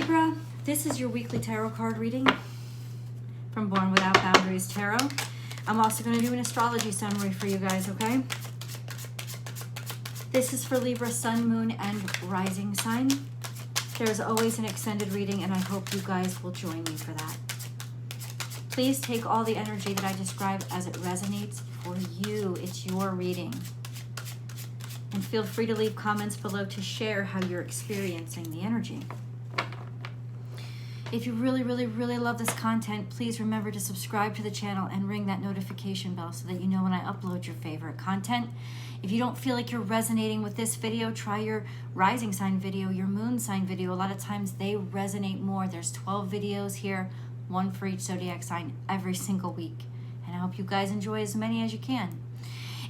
Libra, this is your weekly tarot card reading from Born Without Boundaries Tarot. I'm also going to do an astrology summary for you guys, okay? This is for Libra, Sun, Moon, and Rising sign. There's always an extended reading, and I hope you guys will join me for that. Please take all the energy that I describe as it resonates for you. It's your reading. And feel free to leave comments below to share how you're experiencing the energy. If you really, really, really love this content, please remember to subscribe to the channel and ring that notification bell so that you know when I upload your favorite content. If you don't feel like you're resonating with this video, try your rising sign video, your moon sign video. A lot of times they resonate more. There's 12 videos here, one for each zodiac sign every single week. And I hope you guys enjoy as many as you can.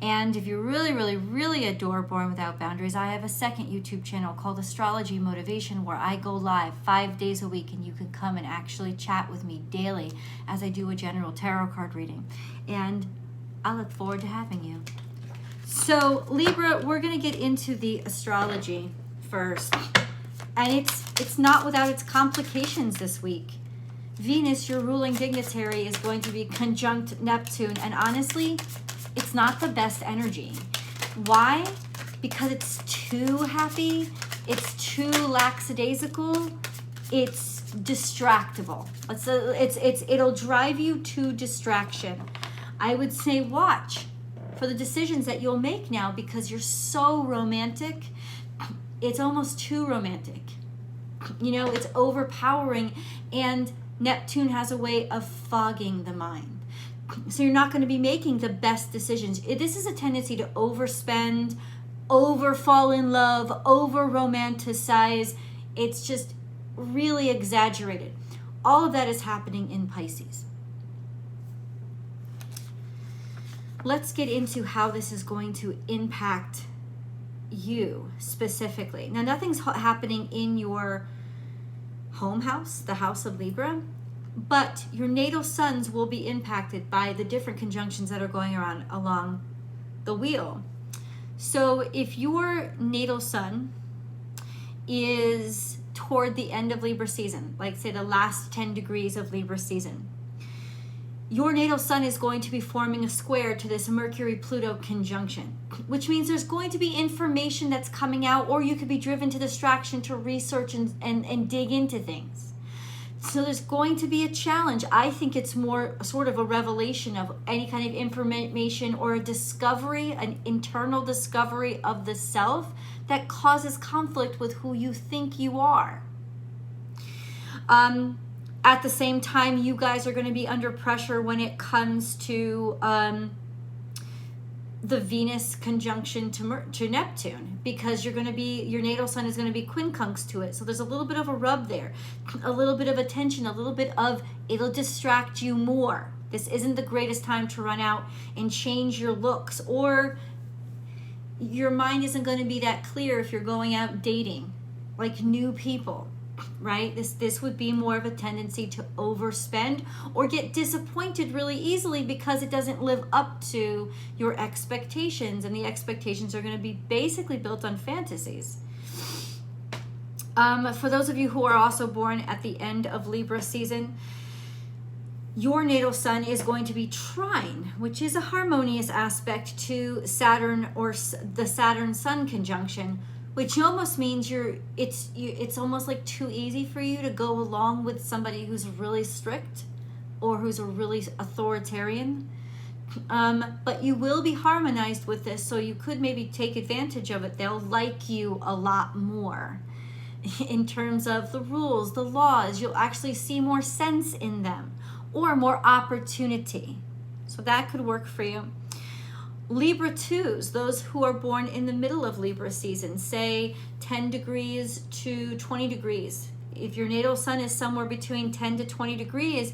And if you really, really, really adore Born Without Boundaries, I have a second YouTube channel called Astrology Motivation where I go live 5 days a week and you can come and actually chat with me daily as I do a general tarot card reading. And I look forward to having you. So Libra, we're going to get into the astrology first. And it's not without its complications this week. Venus, your ruling dignitary, is going to be conjunct Neptune. And honestly, it's not the best energy. Why? Because it's too happy, it's too lackadaisical, it's distractible. It'll drive you to distraction. I would say watch for the decisions that you'll make now because you're so romantic. It's almost too romantic. You know, it's overpowering, and Neptune has a way of fogging the mind. So you're not going to be making the best decisions. This is a tendency to overspend, over fall in love, over romanticize. It's just really exaggerated. All of that is happening in Pisces. Let's get into how this is going to impact you specifically. Now, nothing's happening in your home house, the house of Libra. But your natal suns will be impacted by the different conjunctions that are going around along the wheel. So if your natal sun is toward the end of Libra season, like say the last 10 degrees of Libra season, your natal sun is going to be forming a square to this Mercury-Pluto conjunction, which means there's going to be information that's coming out, or you could be driven to distraction to research and dig into things. So there's going to be a challenge. I think it's more sort of a revelation of any kind of information or a discovery, an internal discovery of the self that causes conflict with who you think you are. At the same time, you guys are going to be under pressure when it comes to the Venus conjunction to Neptune, because your natal sun is going to be quincunx to it. So there's a little bit of a rub there, a little bit of attention, a little bit of, it'll distract you more. This isn't the greatest time to run out and change your looks, or your mind isn't going to be that clear if you're going out dating, like new people. Right? This would be more of a tendency to overspend or get disappointed really easily because it doesn't live up to your expectations, and the expectations are going to be basically built on fantasies. For those of you who are also born at the end of Libra season, your natal sun is going to be trine, which is a harmonious aspect to Saturn, or the Saturn-Sun conjunction, which almost means it's almost like too easy for you to go along with somebody who's really strict or who's a really authoritarian. But you will be harmonized with this, so you could maybe take advantage of it. They'll like you a lot more in terms of the rules, the laws. You'll actually see more sense in them or more opportunity. So that could work for you. Libra 2s, those who are born in the middle of Libra season, say 10 degrees to 20 degrees. If your natal sun is somewhere between 10 to 20 degrees,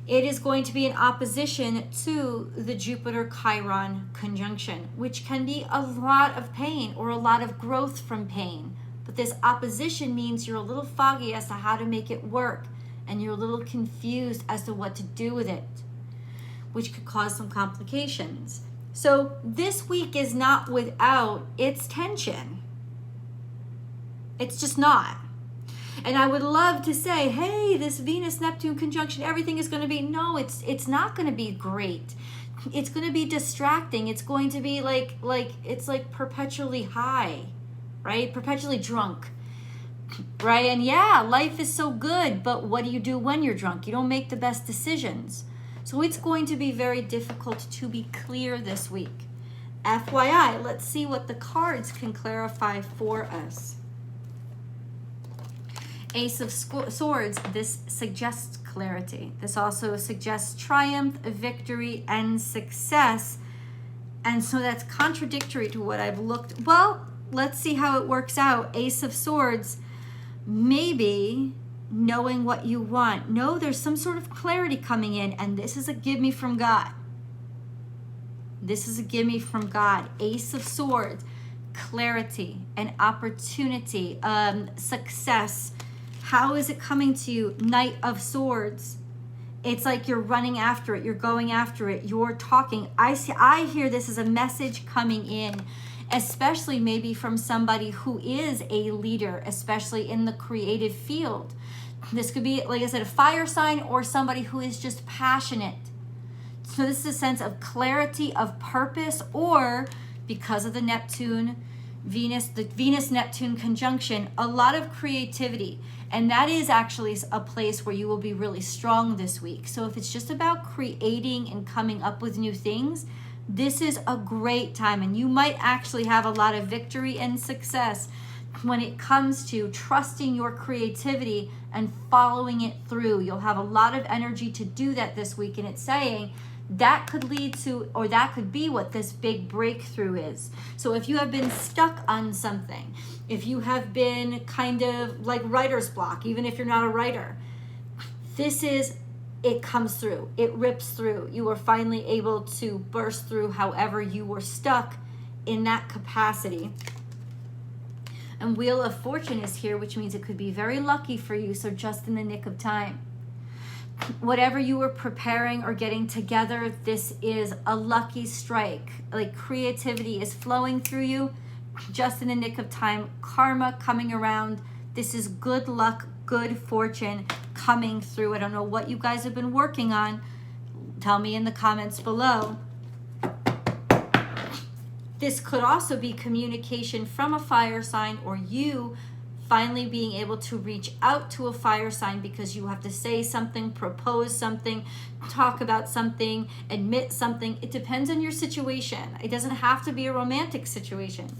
it is going to be in opposition to the Jupiter-Chiron conjunction, which can be a lot of pain or a lot of growth from pain. But this opposition means you're a little foggy as to how to make it work, and you're a little confused as to what to do with it, which could cause some complications. So this week is not without its tension. It's just not. And I would love to say, hey, this Venus-Neptune conjunction, everything is going to be, no, it's not going to be great. It's going to be distracting. It's going to be it's like perpetually high, right? Perpetually drunk, right? And yeah, life is so good, but what do you do when you're drunk? You don't make the best decisions. So it's going to be very difficult to be clear this week. FYI, let's see what the cards can clarify for us. Ace of Swords, this suggests clarity. This also suggests triumph, victory, and success. And so that's contradictory to what I've looked. Well, let's see how it works out. Ace of Swords, maybe knowing what you want. No, there's some sort of clarity coming in, and this is a give me from God. This is a give me from God. Ace of Swords, clarity, an opportunity, success. How is it coming to you? Knight of Swords. It's like you're running after it. You're going after it. You're talking. I hear this as a message coming in, especially maybe from somebody who is a leader, especially in the creative field. This could be, like I said, a fire sign or somebody who is just passionate. So this is a sense of clarity, of purpose, or because of the Venus-Neptune conjunction, a lot of creativity. And that is actually a place where you will be really strong this week. So if it's just about creating and coming up with new things, this is a great time. And you might actually have a lot of victory and success when it comes to trusting your creativity and following it through. You'll have a lot of energy to do that this week. And it's saying that could lead to, or that could be what this big breakthrough is. So if you have been stuck on something, if you have been kind of like writer's block, even if you're not a writer, this is, it comes through, it rips through. You are finally able to burst through however you were stuck in that capacity. And Wheel of Fortune is here, which means it could be very lucky for you, so just in the nick of time. Whatever you were preparing or getting together, this is a lucky strike. Like creativity is flowing through you just in the nick of time. Karma coming around. This is good luck, good fortune coming through. I don't know what you guys have been working on. Tell me in the comments below. This could also be communication from a fire sign, or you finally being able to reach out to a fire sign because you have to say something, propose something, talk about something, admit something. It depends on your situation. It doesn't have to be a romantic situation,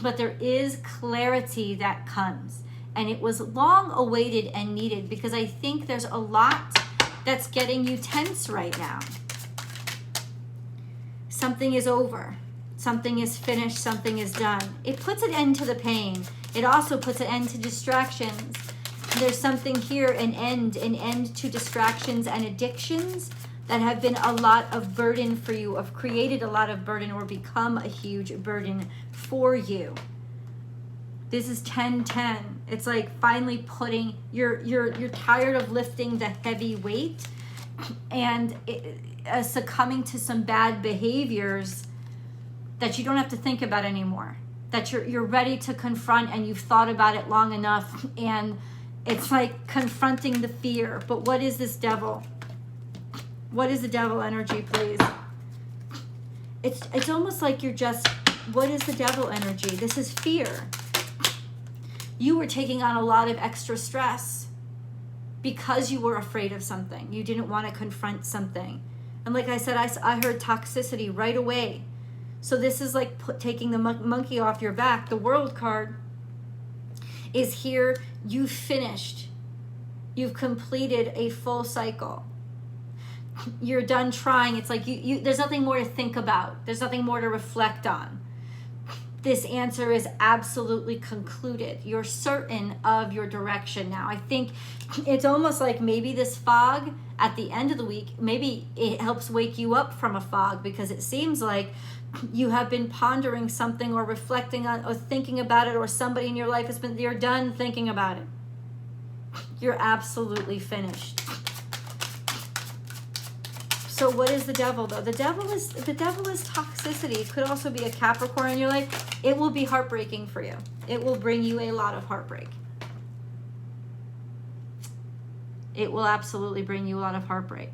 but there is clarity that comes. And it was long awaited and needed, because I think there's a lot that's getting you tense right now. Something is over. Something is finished. Something is done. It puts an end to the pain. It also puts an end to distractions. There's something here, an end to distractions and addictions that have been a lot of burden for you, have created a lot of burden or become a huge burden for you. This is 10-10. It's like finally putting, you're tired of lifting the heavy weight and succumbing to some bad behaviors that you don't have to think about anymore. That you're ready to confront, and you've thought about it long enough, and it's like confronting the fear. But what is this devil? What is the devil energy, please? It's almost like you're just, what is the devil energy? This is fear. You were taking on a lot of extra stress because you were afraid of something. You didn't want to confront something. And like I said, I heard toxicity right away. So this is like taking the monkey off your back. The World card is here. You've finished. You've completed a full cycle. You're done trying. It's like there's nothing more to think about. There's nothing more to reflect on. This answer is absolutely concluded. You're certain of your direction now. I think it's almost like maybe this fog at the end of the week, maybe it helps wake you up from a fog, because it seems like you have been pondering something or reflecting on or thinking about it, or somebody in your life has been, you're done thinking about it. You're absolutely finished. So what is the devil, though? The devil is toxicity. It could also be a Capricorn in your life. It will be heartbreaking for you. It will bring you a lot of heartbreak. It will absolutely bring you a lot of heartbreak.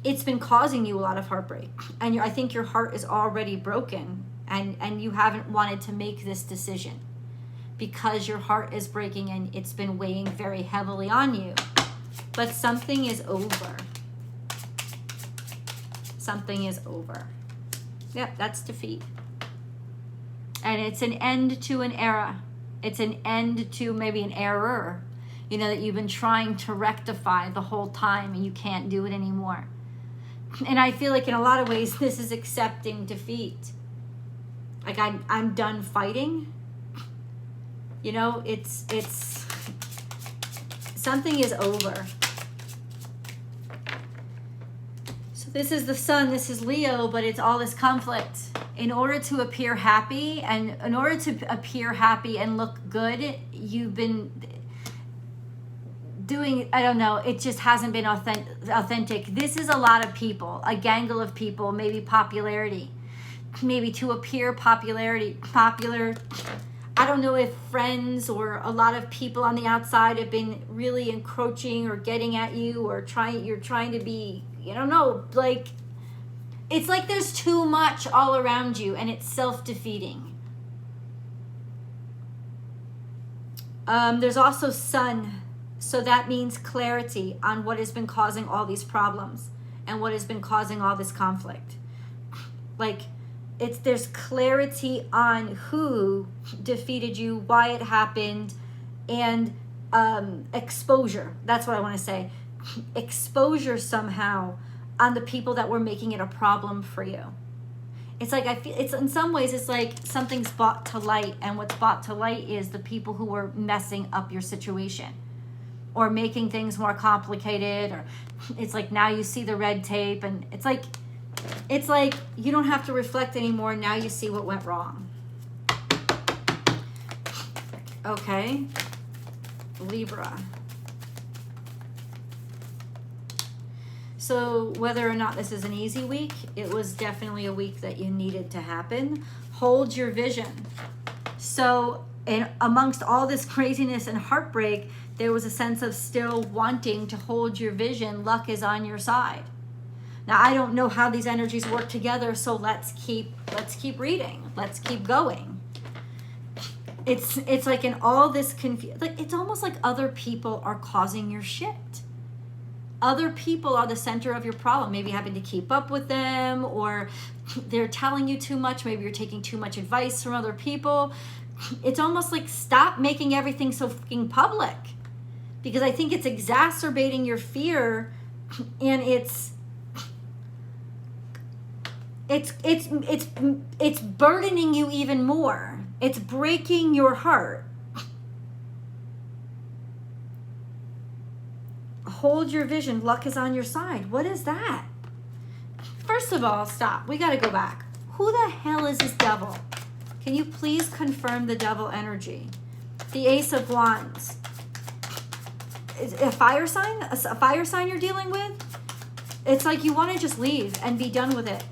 It's been causing you a lot of heartbreak. And I think your heart is already broken, and you haven't wanted to make this decision because your heart is breaking and it's been weighing very heavily on you. But something is over. Something is over. Yep, that's defeat. And it's an end to an era. It's an end to maybe an error, you know, that you've been trying to rectify the whole time and you can't do it anymore. And I feel like in a lot of ways, this is accepting defeat. Like I'm done fighting. You know, it's something is over. So this is the sun, this is Leo, but it's all this conflict. In order to appear happy and look good, you've been doing, I don't know, it just hasn't been authentic. This is a lot of people, a gangle of people, maybe popularity, maybe to appear popular. I don't know if friends or a lot of people on the outside have been really encroaching or getting at you, or you're trying to be, I don't know, like, it's like there's too much all around you and it's self-defeating. There's also sun. So that means clarity on what has been causing all these problems and what has been causing all this conflict. Like, there's clarity on who defeated you, why it happened, and exposure. That's what I want to say. Exposure somehow on the people that were making it a problem for you. It's like, I feel it's in some ways it's like something's brought to light, and what's brought to light is the people who were messing up your situation or making things more complicated, or it's like now you see the red tape, and it's like you don't have to reflect anymore. Now you see what went wrong. Okay, Libra. So whether or not this is an easy week, it was definitely a week that you needed to happen. Hold your vision. So amongst all this craziness and heartbreak, there was a sense of still wanting to hold your vision. Luck is on your side. Now, I don't know how these energies work together, so let's keep reading. Let's keep going. It's like in all this confusion, like it's almost like other people are causing your shit. Other people are the center of your problem. Maybe having to keep up with them, or they're telling you too much. Maybe you're taking too much advice from other people. It's almost like stop making everything so fucking public, because I think it's exacerbating your fear, and it's burdening you even more. It's breaking your heart. Hold your vision. Luck is on your side. What is that? First of all, stop. We got to go back. Who the hell is this devil? Can you please confirm the devil energy? The Ace of Wands. Is it a fire sign? A fire sign you're dealing with? It's like you want to just leave and be done with it.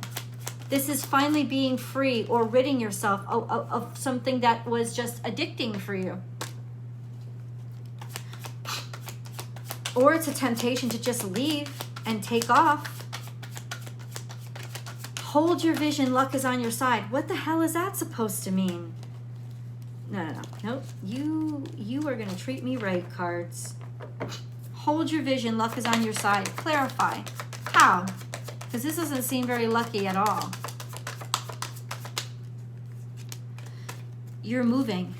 This is finally being free or ridding yourself of something that was just addicting for you. Or it's a temptation to just leave and take off. Hold your vision. Luck is on your side. What the hell is that supposed to mean? No. Nope. You are going to treat me right, cards. Hold your vision. Luck is on your side. Clarify. How? Because this doesn't seem very lucky at all. You're moving.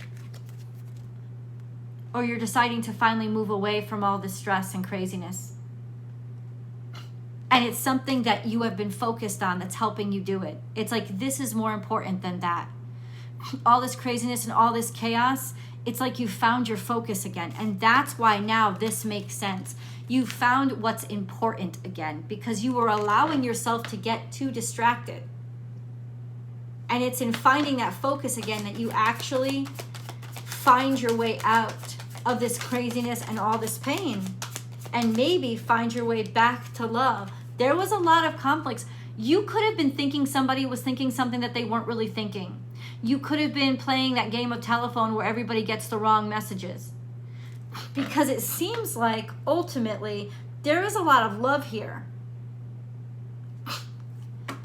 Or you're deciding to finally move away from all this stress and craziness. And it's something that you have been focused on that's helping you do it. It's like this is more important than that. All this craziness and all this chaos, it's like you found your focus again. And that's why now this makes sense. You found what's important again because you were allowing yourself to get too distracted. And it's in finding that focus again that you actually find your way out of this craziness and all this pain, and maybe find your way back to love. There was a lot of conflicts. You could have been thinking somebody was thinking something that they weren't really thinking. You could have been playing that game of telephone where everybody gets the wrong messages. Because it seems like ultimately there is a lot of love here.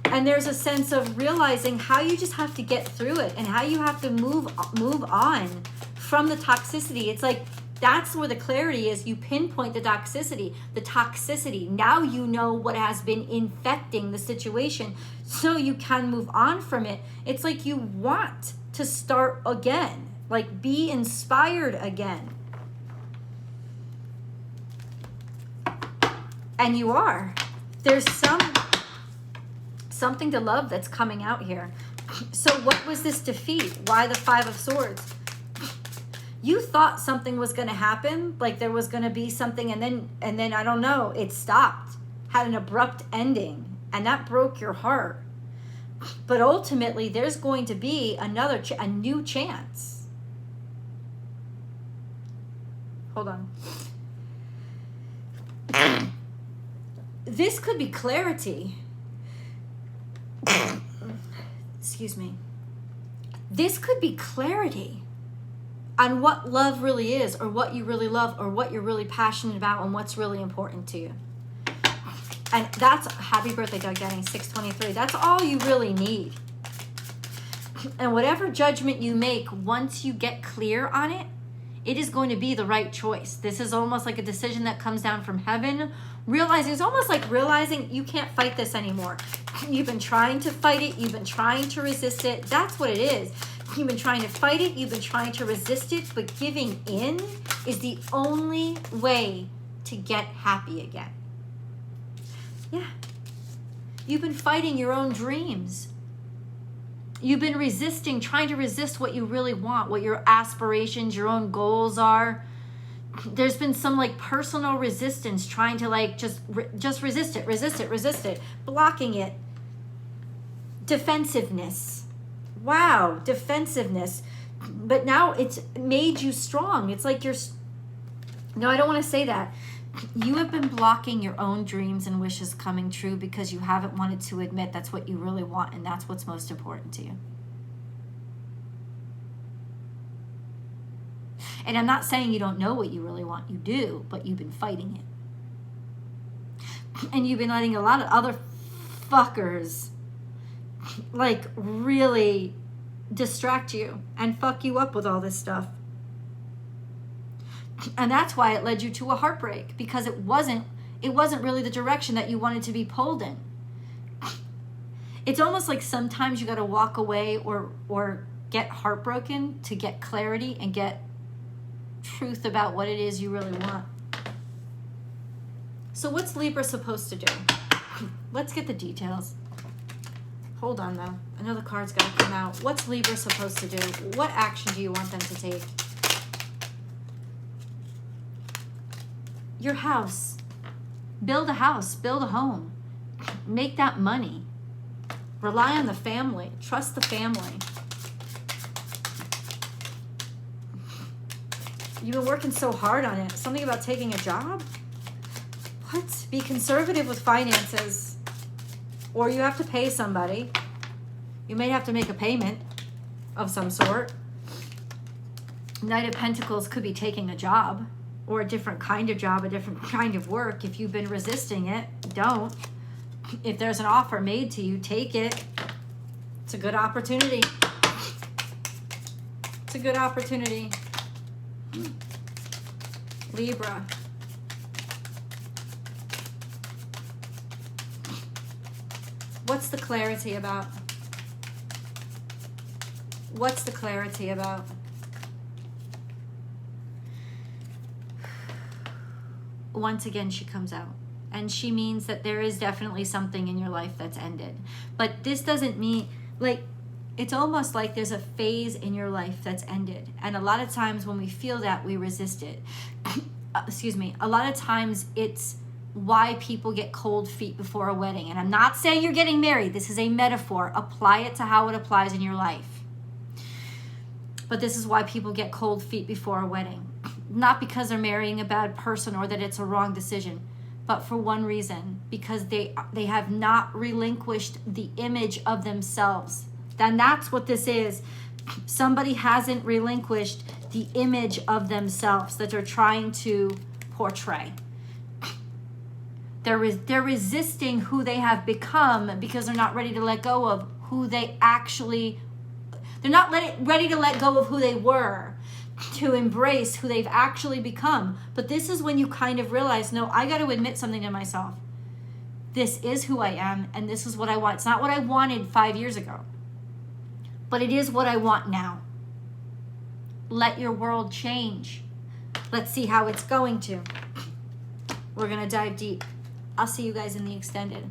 And there's a sense of realizing how you just have to get through it and how you have to move on from the toxicity. It's like that's where the clarity is. You pinpoint the toxicity. Now you know what has been infecting the situation so you can move on from it. It's like you want to start again, like be inspired again. And you are. There's something to love that's coming out here. So what was this defeat? Why the Five of Swords? You thought something was going to happen, like there was going to be something, and then I don't know, it stopped, had an abrupt ending, and that broke your heart. But ultimately, there's going to be a new chance. Hold on. This could be clarity. Excuse me. This could be clarity on what love really is, or what you really love, or what you're really passionate about, and what's really important to you. And that's, happy birthday, Doug Denny, 623. That's all you really need. And whatever judgment you make, once you get clear on it, it is going to be the right choice. This is almost like a decision that comes down from heaven. It's almost like realizing you can't fight this anymore. You've been trying to fight it. You've been trying to resist it. That's what it is. You've been trying to fight it. You've been trying to resist it. But giving in is the only way to get happy again. Yeah. You've been fighting your own dreams. You've been resisting, trying to resist what you really want, what your aspirations, your own goals are. There's been some like personal resistance, trying to like just resist it, blocking it. Defensiveness. Wow, defensiveness. But now it's made you strong. It's like no, I don't want to say that. You have been blocking your own dreams and wishes coming true because you haven't wanted to admit that's what you really want, and that's what's most important to you. And I'm not saying you don't know what you really want. You do, but you've been fighting it. And you've been letting a lot of other fuckers like really distract you and fuck you up with all this stuff. And that's why it led you to a heartbreak, because it wasn't really the direction that you wanted to be pulled in. It's almost like sometimes you got to walk away or get heartbroken to get clarity and get truth about what it is you really want. So what's Libra supposed to do? Let's get the details. Hold on though. I know the card's got to come out. What's Libra supposed to do? What action do you want them to take? Your house. Build a house. Build a home. Make that money. Rely on the family. Trust the family. You've been working so hard on it. Something about taking a job? What? Be conservative with finances. Or you have to pay somebody. You may have to make a payment of some sort. Knight of Pentacles could be taking a job. Or a different kind of job, a different kind of work. If you've been resisting it, don't. If there's an offer made to you, take it. It's a good opportunity. It's a good opportunity. Libra. What's the clarity about? What's the clarity about? Once again, she comes out. And she means that there is definitely something in your life that's ended. But this doesn't mean, like, it's almost like there's a phase in your life that's ended. And a lot of times when we feel that, we resist it. Excuse me. A lot of times it's why people get cold feet before a wedding. And I'm not saying you're getting married. This is a metaphor. Apply it to how it applies in your life. But this is why people get cold feet before a wedding. Not because they're marrying a bad person or that it's a wrong decision, but for one reason, because they have not relinquished the image of themselves. Then that's what this is. Somebody hasn't relinquished the image of themselves that they're trying to portray. They're resisting who they have become because they're not ready to let go of who they actually, they're not ready to let go of who they were, to embrace who they've actually become. But this is when you kind of realize, no, I got to admit something to myself. This is who I am, and this is what I want. It's not what I wanted 5 years ago, but it is what I want now. Let your world change. Let's see how it's going to. We're going to dive deep. I'll see you guys in the extended.